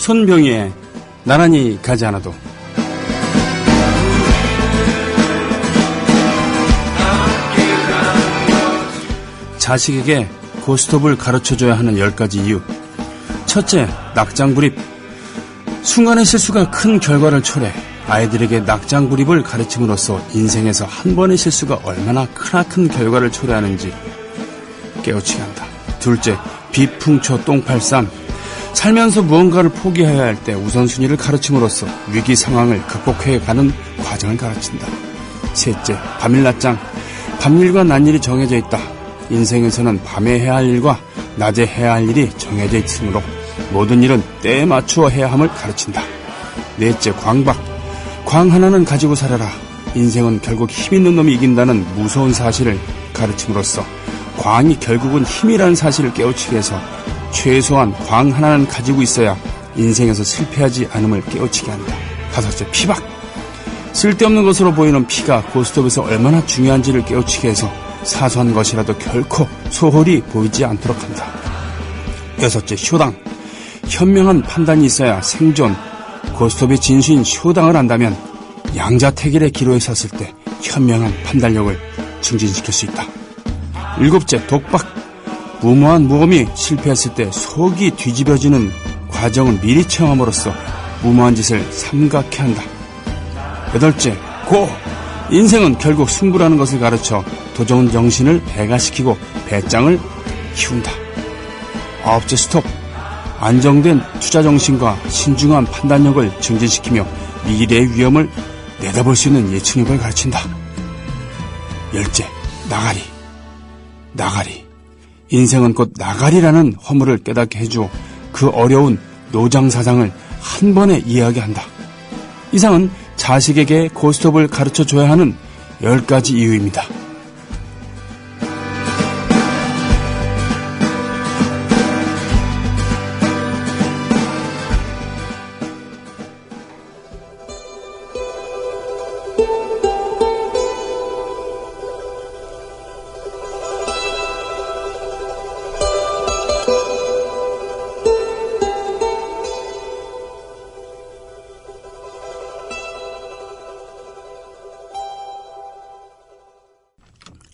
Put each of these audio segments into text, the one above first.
손병희의 나란히 가지 않아도. 자식에게 고스톱을 가르쳐줘야 하는 10가지 이유. 첫째, 낙장불입. 순간의 실수가 큰 결과를 초래. 아이들에게 낙장불입을 가르침으로써 인생에서 한 번의 실수가 얼마나 크나큰 결과를 초래하는지 깨우치게 한다. 둘째, 비풍초 똥팔쌈. 살면서 무언가를 포기해야 할 때 우선순위를 가르침으로써 위기 상황을 극복해가는 과정을 가르친다. 셋째, 밤일낮장. 밤일과 낮일이 정해져 있다. 인생에서는 밤에 해야 할 일과 낮에 해야 할 일이 정해져 있으므로 모든 일은 때에 맞추어 해야 함을 가르친다. 넷째, 광박. 광 하나는 가지고 살아라. 인생은 결국 힘 있는 놈이 이긴다는 무서운 사실을 가르침으로써 광이 결국은 힘이라는 사실을 깨우치게 해서 최소한 광 하나는 가지고 있어야 인생에서 실패하지 않음을 깨우치게 한다. 다섯째, 피박. 쓸데없는 것으로 보이는 피가 고스톱에서 얼마나 중요한지를 깨우치게 해서 사소한 것이라도 결코 소홀히 보이지 않도록 한다. 여섯째, 쇼당. 현명한 판단이 있어야 생존. 고스톱의 진수인 쇼당을 안다면 양자택일의 기로에 섰을 때 현명한 판단력을 증진시킬 수 있다. 일곱째, 독박. 무모한 모험이 실패했을 때 속이 뒤집어지는 과정을 미리 체험함으로써 무모한 짓을 삼각해 한다. 여덟째, 고. 인생은 결국 승부라는 것을 가르쳐 도전 정신을 배가시키고 배짱을 키운다. 아홉째, 스톱. 안정된 투자 정신과 신중한 판단력을 증진시키며 미래의 위험을 내다볼 수 있는 예측력을 가르친다. 열째, 나가리. 나가리. 인생은 곧 나가리라는 허물을 깨닫게 해주어 그 어려운 노장사장을 한 번에 이해하게 한다. 이상은 자식에게 고스톱을 가르쳐줘야 하는 10가지 이유입니다.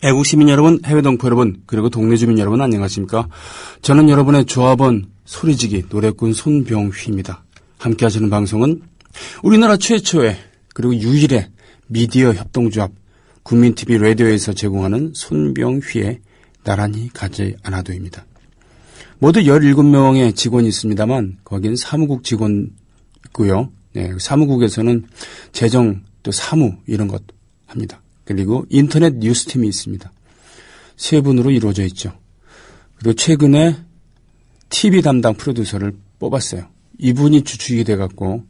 애국 시민 여러분, 해외 동포 여러분, 그리고 동네 주민 여러분 안녕하십니까? 저는 여러분의 조합원 소리지기 노래꾼 손병휘입니다. 함께 하시는 방송은 우리나라 최초의 그리고 유일의 미디어 협동조합 국민TV 라디오에서 제공하는 손병휘의 나란히 가지 않아도입니다. 모두 17명의 직원이 있습니다만 거기는 사무국 직원 있고요. 네, 사무국에서는 재정 또 사무 이런 것 합니다. 그리고 인터넷 뉴스팀이 있습니다. 세 분으로 이루어져 있죠. 그리고 최근에 TV 담당 프로듀서를 뽑았어요. 이분이 주축이 돼갖고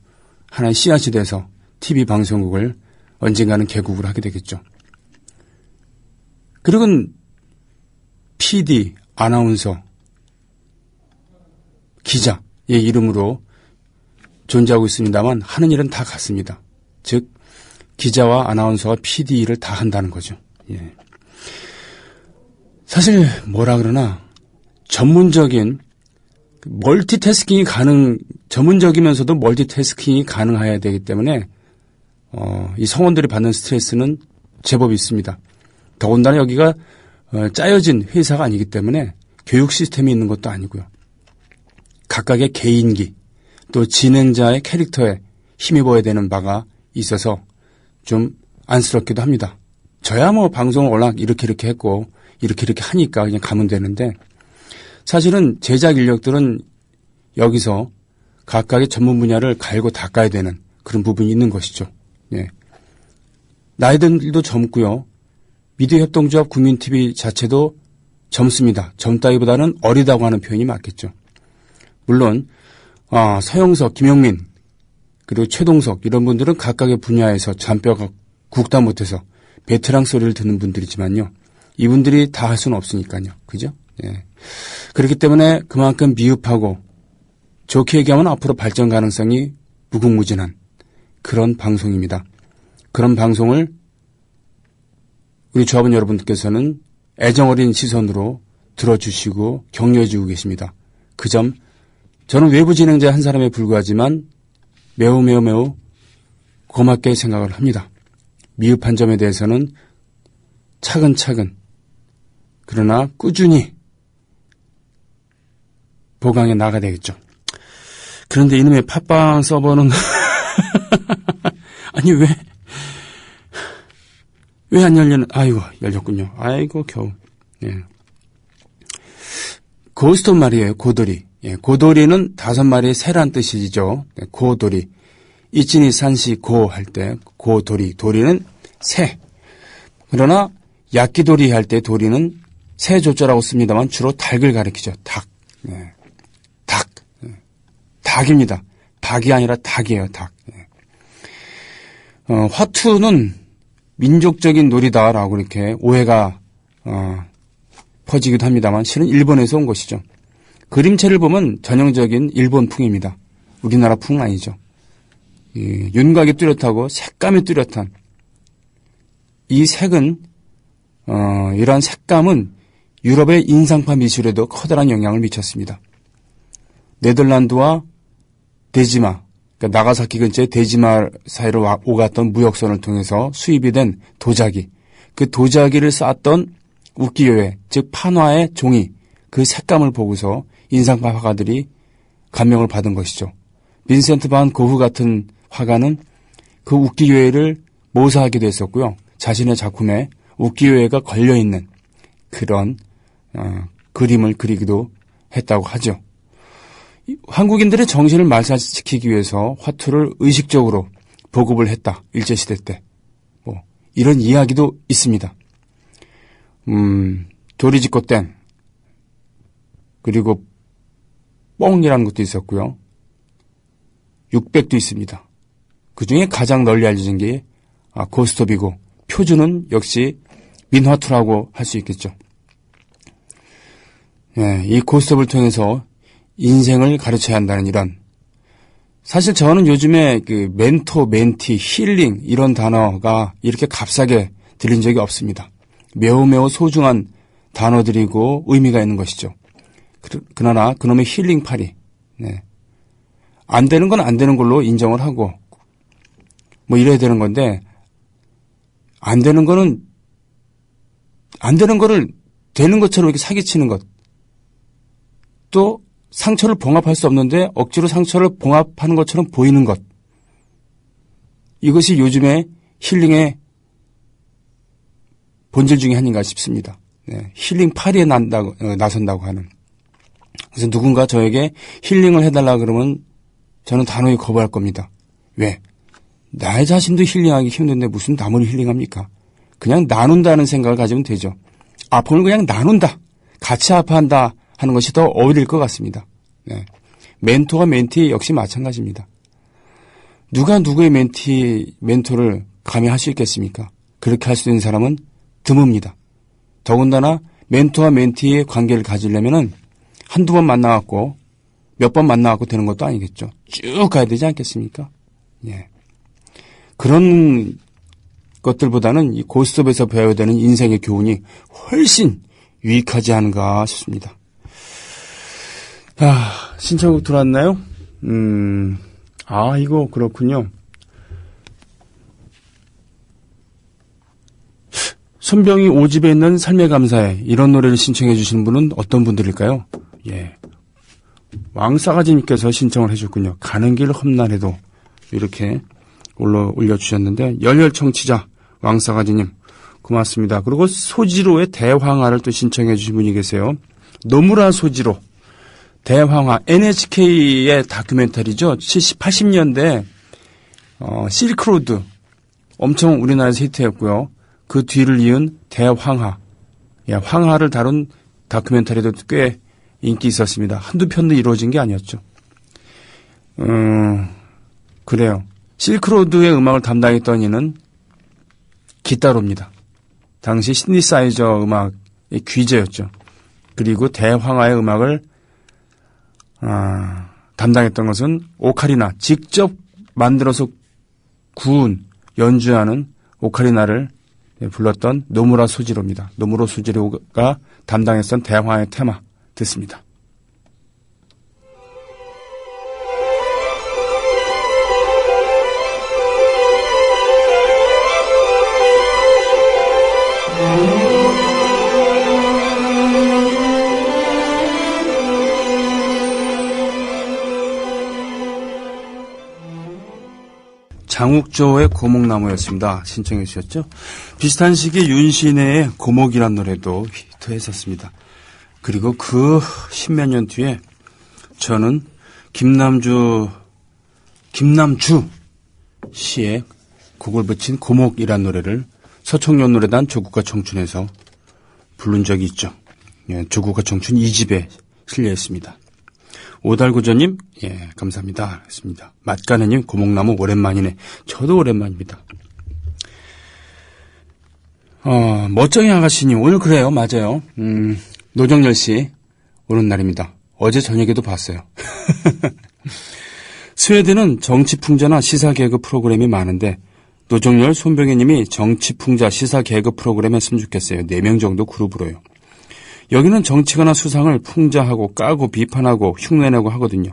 하나의 씨앗이 돼서 TV 방송국을 언젠가는 개국을 하게 되겠죠. 그리고 PD, 아나운서, 기자의 이름으로 존재하고 있습니다만 하는 일은 다 같습니다. 즉 기자와 아나운서와 PD를 다 한다는 거죠. 예. 사실 뭐라 그러나 전문적인 멀티태스킹이 전문적이면서도 멀티태스킹이 가능해야 되기 때문에 이 성원들이 받는 스트레스는 제법 있습니다. 더군다나 여기가 짜여진 회사가 아니기 때문에 교육 시스템이 있는 것도 아니고요. 각각의 개인기 또 진행자의 캐릭터에 힘입어야 되는 바가 있어서 좀 안쓰럽기도 합니다. 저야 뭐 방송을 워낙 이렇게 했고 이렇게 하니까 그냥 가면 되는데 사실은 제작 인력들은 여기서 각각의 전문 분야를 갈고 닦아야 되는 그런 부분이 있는 것이죠. 예. 나이들도 젊고요. 미디어 협동조합 국민TV 자체도 젊습니다. 젊다기보다는 어리다고 하는 표현이 맞겠죠. 물론 서영석, 김영민 그리고 최동석 이런 분들은 각각의 분야에서 잔뼈가 굵다 못해서 베테랑 소리를 듣는 분들이지만요. 이분들이 다 할 수는 없으니까요. 그죠? 예. 그렇기 때문에 그만큼 미흡하고 좋게 얘기하면 앞으로 발전 가능성이 무궁무진한 그런 방송입니다. 그런 방송을 우리 조합원 여러분들께서는 애정어린 시선으로 들어주시고 격려해주고 계십니다. 그 점 저는 외부 진행자 한 사람에 불과하지만 매우 고맙게 생각을 합니다. 미흡한 점에 대해서는 차근차근 그러나 꾸준히 보강해 나가야 되겠죠. 그런데 이놈의 팟빵 서버는 아니 왜 안 열리는? 아이고 열렸군요. 아이고 겨우. 예. 고스톱 말이에요. 고돌이. 예, 고돌이는 5마리의 새란 뜻이죠. 네, 고돌이. 이치니 산시 고 할 때 고돌이. 도리는 새. 그러나 야끼도리 할 때 도리는 새 조자라고 씁니다만 주로 닭을 가리키죠. 닭. 네. 닭. 네. 닭입니다. 닭이 아니라 닭이에요. 닭. 네. 화투는 민족적인 놀이다라고 이렇게 오해가 퍼지기도 합니다만 실은 일본에서 온 것이죠. 그림체를 보면 전형적인 일본풍입니다. 우리나라 풍은 아니죠. 윤곽이 뚜렷하고 색감이 뚜렷한 이 색은 이러한 색감은 유럽의 인상파 미술에도 커다란 영향을 미쳤습니다. 네덜란드와 데지마, 그러니까 나가사키 근처의 데지마 사이로 오갔던 무역선을 통해서 수입이 된 도자기, 그 도자기를 쌓았던 우키요에, 즉 판화의 종이, 그 색감을 보고서 인상파 화가들이 감명을 받은 것이죠. 빈센트 반 고흐 같은 화가는 그 우키요에를 모사하기도 했었고요. 자신의 작품에 우키요에가 걸려있는 그런 그림을 그리기도 했다고 하죠. 한국인들의 정신을 말살시키기 위해서 화투를 의식적으로 보급을 했다. 일제시대 때. 뭐 이런 이야기도 있습니다. 도리지코 땡 그리고 뽕이라는 것도 있었고요. 600도 있습니다. 그중에 가장 널리 알려진 게 고스톱이고 표준은 역시 민화투라고 할 수 있겠죠. 네, 이 고스톱을 통해서 인생을 가르쳐야 한다는 이런, 사실 저는 요즘에 그 멘토, 멘티, 힐링 이런 단어가 이렇게 값싸게 들린 적이 없습니다. 매우 소중한 단어들이고 의미가 있는 것이죠. 그러나 그놈의 힐링팔이, 네. 안 되는 건 안 되는 걸로 인정을 하고 뭐 이래야 되는 건데, 안 되는 거를 되는 것처럼 이렇게 사기치는 것, 또 상처를 봉합할 수 없는데 억지로 상처를 봉합하는 것처럼 보이는 것, 이것이 요즘의 힐링의 본질 중에 하나인가 싶습니다. 네, 힐링 파리에 나선다고 하는. 그래서 누군가 저에게 힐링을 해달라 그러면 저는 단호히 거부할 겁니다. 왜? 나의 자신도 힐링하기 힘든데 무슨 남을 힐링합니까? 그냥 나눈다는 생각을 가지면 되죠. 아픔을 그냥 나눈다, 같이 아파한다 하는 것이 더 어울릴 것 같습니다. 네. 멘토와 멘티 역시 마찬가지입니다. 누가 누구의 멘토를 감히 할 수 있겠습니까? 그렇게 할 수 있는 사람은 드뭅니다. 더군다나 멘토와 멘티의 관계를 가지려면은 한두 번 만나갖고 몇 번 만나갖고 되는 것도 아니겠죠. 쭉 가야 되지 않겠습니까? 예. 그런 것들보다는 이 고스톱에서 배워야 되는 인생의 교훈이 훨씬 유익하지 않은가 싶습니다. 신청곡 들어왔나요? 이거 그렇군요. 손병희 5집에 있는 삶에 감사해, 이런 노래를 신청해 주시는 분은 어떤 분들일까요? 예. 왕싸가지님께서 신청을 해줬군요. 가는 길 험난해도 이렇게 올려주셨는데, 열혈 청취자 왕싸가지님 고맙습니다. 그리고 소지로의 대황하를 또 신청해 주신 분이 계세요. 노무라 소지로 대황하, NHK의 다큐멘터리죠. 70, 80년대 실크로드 엄청 우리나라에서 히트했고요. 그 뒤를 이은 대황하, 황하를 다룬 다큐멘터리도 꽤 인기 있었습니다. 한두 편도 이루어진 게 아니었죠. 그래요. 실크로드의 음악을 담당했던 이는 기타로입니다. 당시 신디사이저 음악의 귀재였죠. 그리고 대황하의 음악을 담당했던 것은 오카리나, 직접 만들어서 구운, 연주하는 오카리나를 불렀던 노무라 소지로입니다. 노무라 소지로가 담당했던 대황하의 테마 듣습니다. 장욱조의 고목나무였습니다. 신청해 주셨죠? 비슷한 시기에 윤신의 고목이란 노래도 히트했었습니다. 그리고 그 십몇 년 뒤에 저는 김남주 씨의 곡을 붙인 고목이란 노래를 서청년 노래단 조국과 청춘에서 부른 적이 있죠. 예, 조국과 청춘 2집에 실려 있습니다. 오달구조님, 예, 감사합니다. 했습니다. 맛가네님, 고목나무 오랜만이네. 저도 오랜만입니다. 멋쟁이 아가씨님, 오늘 그래요. 맞아요. 노정열 씨, 오는 날입니다. 어제 저녁에도 봤어요. 스웨덴은 정치풍자나 시사 개그 프로그램이 많은데, 노정열, 손병혜님이 정치풍자 시사 개그 프로그램 했으면 좋겠어요. 4명 정도 그룹으로요. 여기는 정치가나 수상을 풍자하고 까고 비판하고 흉내내고 하거든요.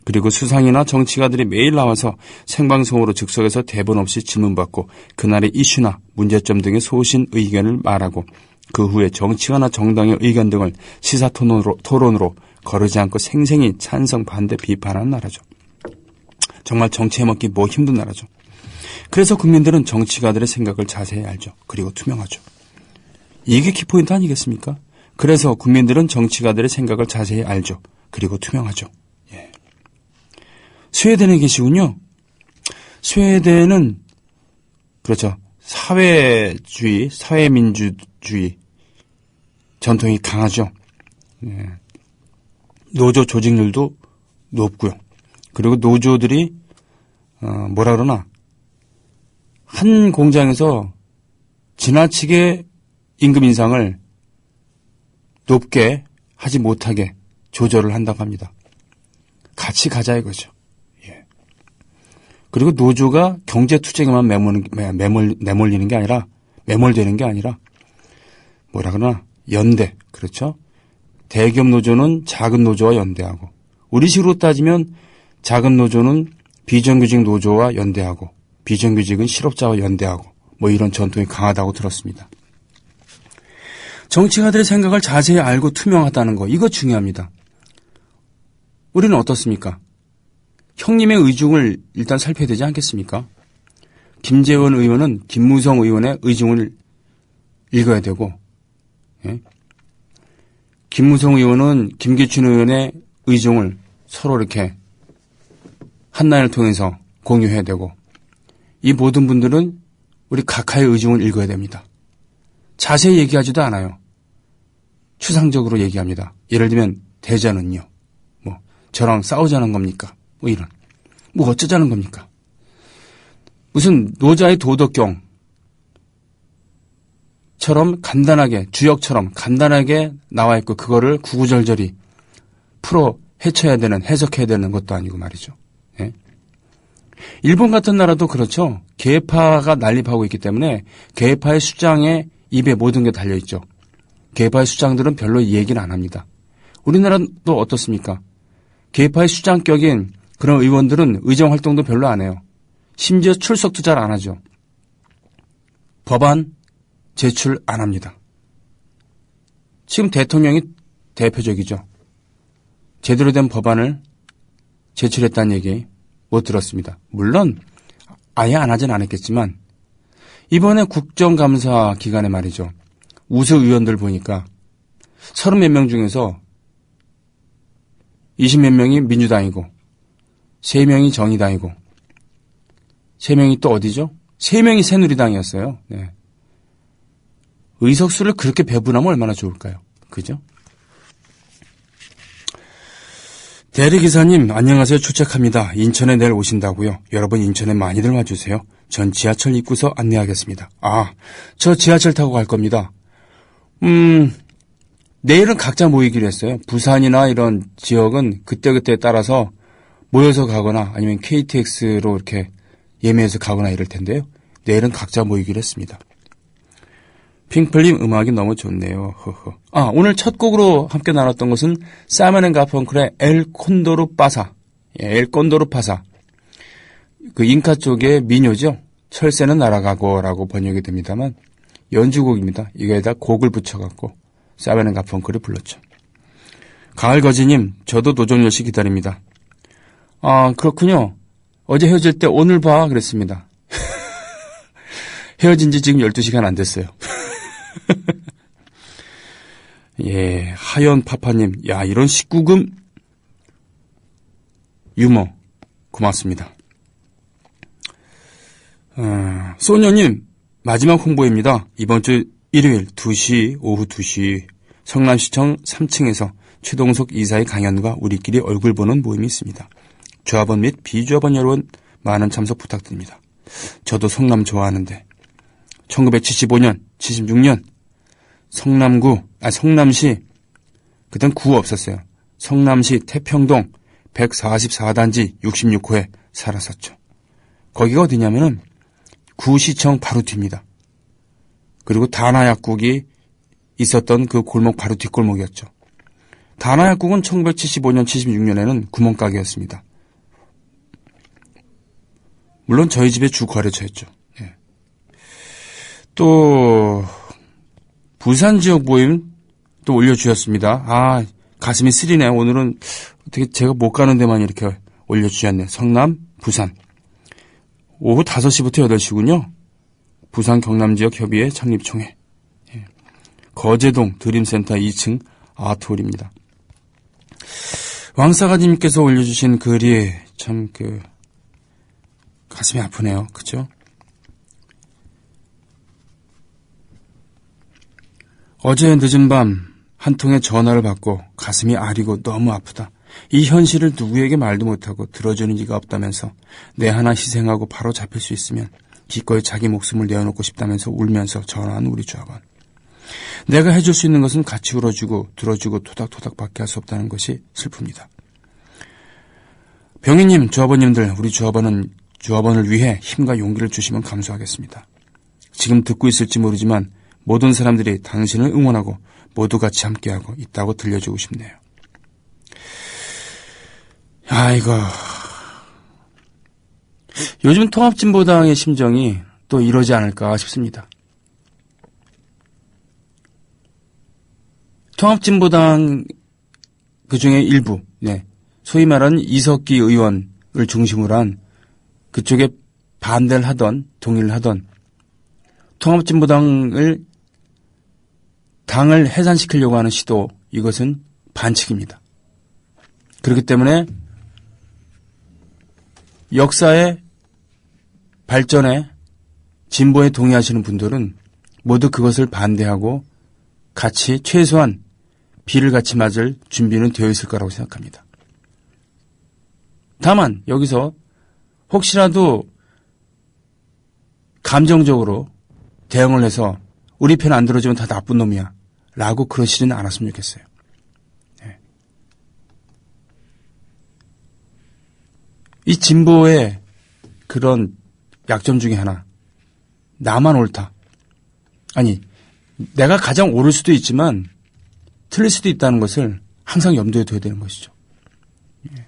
그리고 수상이나 정치가들이 매일 나와서 생방송으로 즉석에서 대본 없이 질문받고 그날의 이슈나 문제점 등의 소신 의견을 말하고 그 후에 정치가나 정당의 의견 등을 시사 토론으로 거르지 않고 생생히 찬성, 반대, 비판하는 나라죠. 정말 정치해먹기 뭐 힘든 나라죠. 그래서 국민들은 정치가들의 생각을 자세히 알죠. 그리고 투명하죠. 이게 키포인트 아니겠습니까? 그래서 국민들은 정치가들의 생각을 자세히 알죠. 그리고 투명하죠. 예. 스웨덴에 계시군요. 스웨덴은 그렇죠. 사회주의, 사회민주주의 전통이 강하죠. 예. 노조 조직률도 높고요. 그리고 노조들이 뭐라 그러나 한 공장에서 지나치게 임금 인상을 높게 하지 못하게 조절을 한다고 합니다. 같이 가자 이거죠. 예. 그리고 노조가 경제 투쟁에만 매몰리는 게 아니라 매몰되는 게 아니라 뭐라 그러나 연대, 그렇죠? 대기업 노조는 작은 노조와 연대하고 우리식으로 따지면 작은 노조는 비정규직 노조와 연대하고 비정규직은 실업자와 연대하고 뭐 이런 전통이 강하다고 들었습니다. 정치가들의 생각을 자세히 알고 투명하다는 거, 이거 중요합니다. 우리는 어떻습니까? 형님의 의중을 일단 살펴야 되지 않겠습니까? 김재원 의원은 김무성 의원의 의중을 읽어야 되고, 예? 김무성 의원은 김기춘 의원의 의중을 서로 이렇게 한라인을 통해서 공유해야 되고, 이 모든 분들은 우리 각하의 의중을 읽어야 됩니다. 자세히 얘기하지도 않아요. 추상적으로 얘기합니다. 예를 들면 대자는요. 뭐 저랑 싸우자는 겁니까? 뭐 이런. 뭐 어쩌자는 겁니까? 무슨 노자의 도덕경처럼 간단하게 주역처럼 간단하게 나와 있고 그거를 구구절절히 풀어 헤쳐야 되는 해석해야 되는 것도 아니고 말이죠. 예? 일본 같은 나라도 그렇죠. 계파가 난립하고 있기 때문에 계파의 수장에 입에 모든 게 달려있죠. 계파의 수장들은 별로 이 얘기는 안 합니다. 우리나라도 어떻습니까? 계파의 수장격인 그런 의원들은 의정활동도 별로 안 해요. 심지어 출석도 잘 안 하죠. 법안 제출 안 합니다. 지금 대통령이 대표적이죠. 제대로 된 법안을 제출했다는 얘기 못 들었습니다. 물론 아예 안 하진 않았겠지만 이번에 국정감사 기간에 말이죠. 우수 의원들 보니까 30몇 명 중에서 20몇 명이 민주당이고 3명이 정의당이고 3명이 또 어디죠? 3명이 새누리당이었어요. 네. 의석수를 그렇게 배분하면 얼마나 좋을까요? 그죠? 대리기사님 안녕하세요. 출첵합니다. 인천에 내일 오신다고요. 여러분 인천에 많이들 와주세요. 전 지하철 입구서 안내하겠습니다. 저 지하철 타고 갈 겁니다. 내일은 각자 모이기로 했어요. 부산이나 이런 지역은 그때그때 따라서 모여서 가거나 아니면 KTX로 이렇게 예매해서 가거나 이럴 텐데요. 내일은 각자 모이기로 했습니다. 핑플님 음악이 너무 좋네요. 허허. 오늘 첫 곡으로 함께 나눴던 것은 사이먼 앤 가펑클의 엘 콘도르 파사. 엘 콘도르 파사. 그 잉카 쪽의 민요죠. 철새는 날아가고라고 번역이 됩니다만 연주곡입니다. 이거에다 곡을 붙여갖고 사이먼 앤 가펑클이 불렀죠. 가을거지님, 저도 노정열 씨 기다립니다. 그렇군요. 어제 헤어질 때 오늘 봐 그랬습니다. 헤어진 지 지금 12시간 안 됐어요. 예, 하연파파님, 야, 이런 19금 유머 고맙습니다. 소녀님, 마지막 홍보입니다. 이번 주 일요일 2시, 오후 2시 성남시청 3층에서 최동석 이사의 강연과 우리끼리 얼굴 보는 모임이 있습니다. 조합원 및 비조합원 여러분 많은 참석 부탁드립니다. 저도 성남 좋아하는데 1975년, 76년 성남시 그땐 구 없었어요. 성남시 태평동 144단지 66호에 살았었죠. 거기가 어디냐면은 구시청 바로 뒤입니다. 그리고 다나약국이 있었던 그 골목 바로 뒷골목이었죠. 다나약국은 1975년, 76년에는 구멍가게였습니다. 물론 저희 집의 주 거래처였죠. 예. 또 부산 지역 모임 또 올려주셨습니다. 아, 가슴이 쓰리네. 오늘은 어떻게 제가 못 가는 데만 이렇게 올려주셨네. 성남, 부산. 오후 5시부터 8시군요. 부산 경남지역 협의회 창립총회. 예. 거제동 드림센터 2층 아트홀입니다. 왕사가님께서 올려주신 글이 참 가슴이 아프네요. 그죠? 어제 늦은 밤 한 통의 전화를 받고 가슴이 아리고 너무 아프다. 이 현실을 누구에게 말도 못하고 들어주는 이가 없다면서 내 하나 희생하고 바로 잡힐 수 있으면 기꺼이 자기 목숨을 내어놓고 싶다면서 울면서 전화한 우리 조합원. 내가 해줄 수 있는 것은 같이 울어주고 들어주고 토닥토닥밖에 할 수 없다는 것이 슬픕니다. 병희님, 조합원님들, 우리 조합원을 위해 힘과 용기를 주시면 감사하겠습니다. 지금 듣고 있을지 모르지만 모든 사람들이 당신을 응원하고 모두 같이 함께하고 있다고 들려주고 싶네요. 아이고, 요즘 통합진보당의 심정이 또 이러지 않을까 싶습니다. 통합진보당 그중에 일부, 네, 소위 말하는 이석기 의원을 중심으로 한 그쪽에 반대를 하던, 동의를 하던 당을 해산시키려고 하는 시도, 이것은 반칙입니다. 그렇기 때문에 역사의 발전에 진보에 동의하시는 분들은 모두 그것을 반대하고 같이 최소한 비를 같이 맞을 준비는 되어 있을 거라고 생각합니다. 다만 여기서 혹시라도 감정적으로 대응을 해서 우리 편 안 들어주면 다 나쁜 놈이야 라고 그러시지는 않았으면 좋겠어요. 네. 이 진보의 그런 약점 중에 하나, 나만 옳다. 아니, 내가 가장 옳을 수도 있지만 틀릴 수도 있다는 것을 항상 염두에 둬야 되는 것이죠. 예.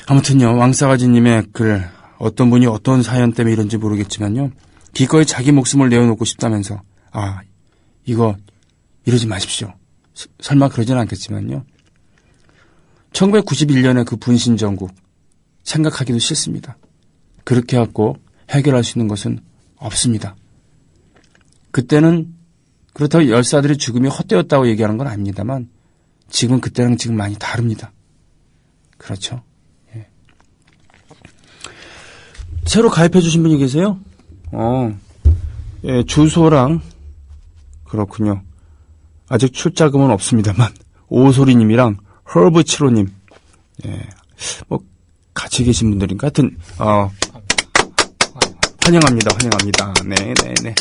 아무튼요, 왕싸가지님의 글, 어떤 분이 어떤 사연 때문에 이런지 모르겠지만요, 기꺼이 자기 목숨을 내어놓고 싶다면서, 아, 이거 이러지 마십시오. 설마 그러진 않겠지만요. 1991년에 그 분신정국 생각하기도 싫습니다. 그렇게 갖고 해결할 수 있는 것은 없습니다. 그때는 그렇다고 열사들의 죽음이 헛되었다고 얘기하는 건 아닙니다만 지금 그때랑 지금 많이 다릅니다. 그렇죠? 예. 새로 가입해 주신 분이 계세요? 예, 주소랑 그렇군요. 아직 출자금은 없습니다만 오소리님이랑 헐브7호님, 예, 뭐 같이 계신 분들인가? 하여튼 환영합니다. 네.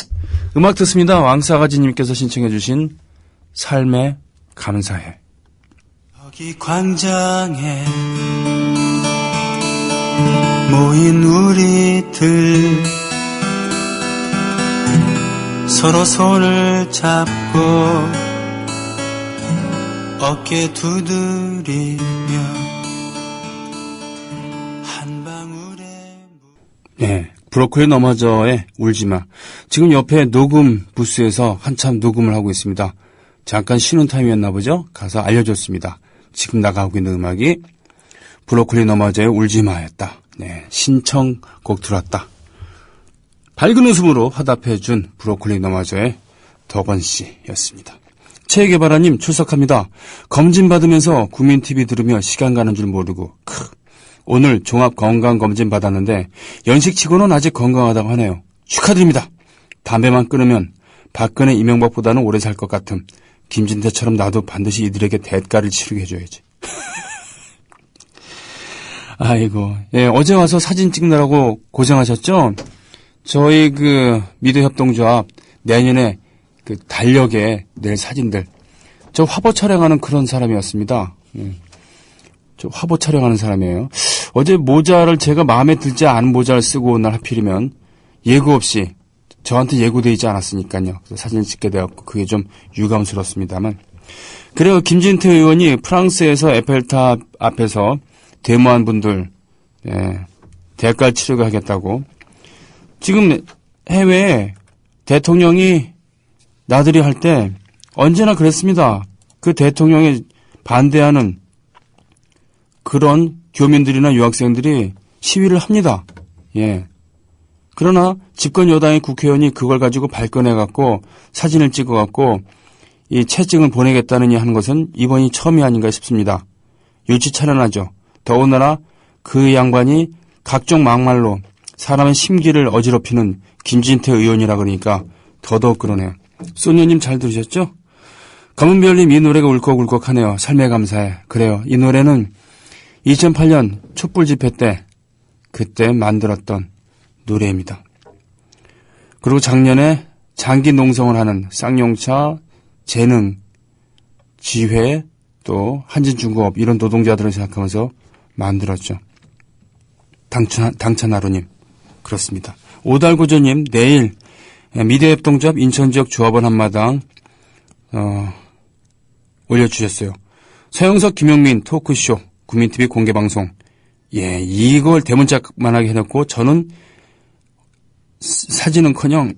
음악 듣습니다. 왕싸가지님께서 신청해 주신 삶에 감사해. 여기 광장에 모인 우리들 서로 손을 잡고 어깨 두드리며 한 방울의 네, 브로콜리 너마저의 울지마. 지금 옆에 녹음 부스에서 한참 녹음을 하고 있습니다. 잠깐 쉬는 타임이었나 보죠? 가서 알려줬습니다. 지금 나가고 있는 음악이 브로콜리 너마저의 울지마였다. 네, 신청곡 들어왔다. 밝은 웃음으로 화답해준 브로콜리 너마저의 덕원씨였습니다. 최개발아님 출석합니다. 검진 받으면서 구민TV 들으며 시간 가는 줄 모르고 오늘 종합건강검진 받았는데 연식치고는 아직 건강하다고 하네요. 축하드립니다. 담배만 끊으면 박근혜 이명박보다는 오래 살 것 같음. 김진태처럼 나도 반드시 이들에게 대가를 치르게 해줘야지. 아이고, 예, 어제 와서 사진 찍느라고 고생하셨죠? 저희 미래협동조합 내년에 달력에 낼 사진들. 저 화보 촬영하는 그런 사람이었습니다. 저 화보 촬영하는 사람이에요. 어제 모자를 제가 마음에 들지 않은 모자를 쓰고 온 날 하필이면 예고 없이 저한테 예고되어 있지 않았으니까요. 그래서 사진을 찍게 되었고 그게 좀 유감스럽습니다만. 그래요. 김진태 의원이 프랑스에서 에펠탑 앞에서 데모한 분들 대가를 치르게 하겠다고. 지금 해외에 대통령이 나들이 할 때 언제나 그랬습니다. 그 대통령이 반대하는 그런 교민들이나 유학생들이 시위를 합니다. 예. 그러나 집권 여당의 국회의원이 그걸 가지고 발끈해갖고 사진을 찍어갖고 이 채증을 보내겠다느니 하는 것은 이번이 처음이 아닌가 싶습니다. 유치찬란하죠. 더군다나 그 양반이 각종 막말로 사람의 심기를 어지럽히는 김진태 의원이라 그러니까 더더욱 그러네요. 소녀님 잘 들으셨죠? 검은별님 이 노래가 울컥울컥하네요. 삶에 감사해. 그래요. 이 노래는 2008년 촛불 집회 때 그때 만들었던 노래입니다. 그리고 작년에 장기 농성을 하는 쌍용차, 재능, 지회, 또 한진중공업 이런 노동자들을 생각하면서 만들었죠. 당찬하루님 그렇습니다. 오달고조님 내일 미래협동조합 인천지역 조합원 한마당 올려주셨어요. 서영석 김용민 토크쇼 구민TV 공개방송. 예, 이걸 대문짝만하게 해놓고 저는 사진은커녕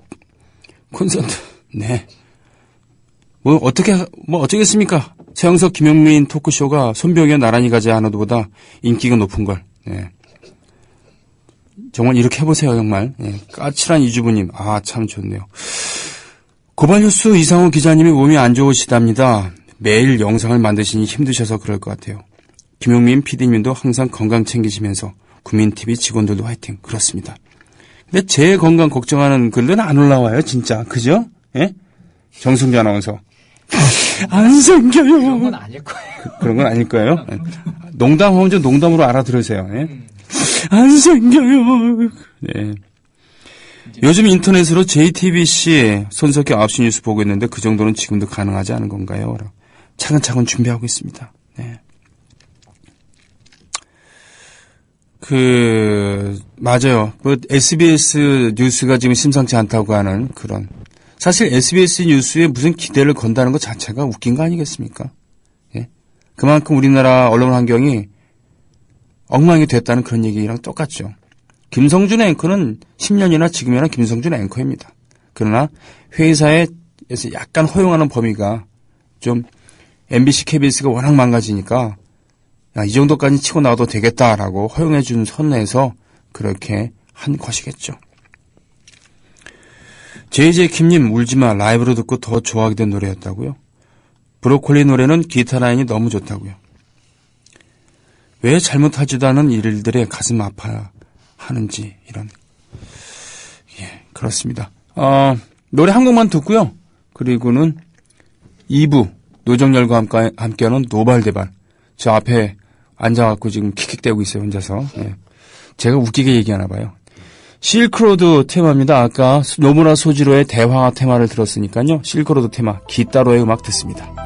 콘서트. 네. 어쩌겠습니까? 서영석 김용민 토크쇼가 손병현 나란히 가자 하는 것보다 인기가 높은 걸. 네. 정말 이렇게 해보세요, 정말. 예, 까칠한 이주부님. 아, 참 좋네요. 고발뉴스 이상호 기자님이 몸이 안 좋으시답니다. 매일 영상을 만드시니 힘드셔서 그럴 것 같아요. 김용민 PD님도 항상 건강 챙기시면서 구민TV 직원들도 화이팅. 그렇습니다. 근데 제 건강 걱정하는 글은 안 올라와요, 진짜. 그죠? 예? 정승주 아나운서. 안 생겨요. 그런 건 아닐 거예요. 그런 건 아닐 거예요. 농담하면 좀 농담으로 알아들으세요. 예? 안 생겨요. 네. 요즘 인터넷으로 JTBC 손석희 9시 뉴스 보고 있는데 그 정도는 지금도 가능하지 않은 건가요? 차근차근 준비하고 있습니다. 네. 맞아요. SBS 뉴스가 지금 심상치 않다고 하는 그런. 사실 SBS 뉴스에 무슨 기대를 건다는 것 자체가 웃긴 거 아니겠습니까? 예? 그만큼 우리나라 언론 환경이 엉망이 됐다는 그런 얘기랑 똑같죠. 김성준 앵커는 10년이나 지금이나 김성준 앵커입니다. 그러나 회사에서 약간 허용하는 범위가 좀 MBC, KBS가 워낙 망가지니까 이 정도까지 치고 나와도 되겠다라고 허용해 준 선에서 그렇게 한 것이겠죠. JJ 킴님 울지마 라이브로 듣고 더 좋아하게 된 노래였다고요. 브로콜리 노래는 기타 라인이 너무 좋다고요. 왜 잘못하지도 않은 일들에 가슴 아파하는지 이런. 예, 그렇습니다. 노래 한 곡만 듣고요. 그리고는 2부 노정열과 함께하는 노발대발. 저 앞에 앉아갖고 지금 킥킥대고 있어요, 혼자서. 예. 제가 웃기게 얘기하나 봐요. 실크로드 테마입니다. 아까 노무라 소지로의 대화 테마를 들었으니까요. 실크로드 테마, 기타로의 음악 듣습니다.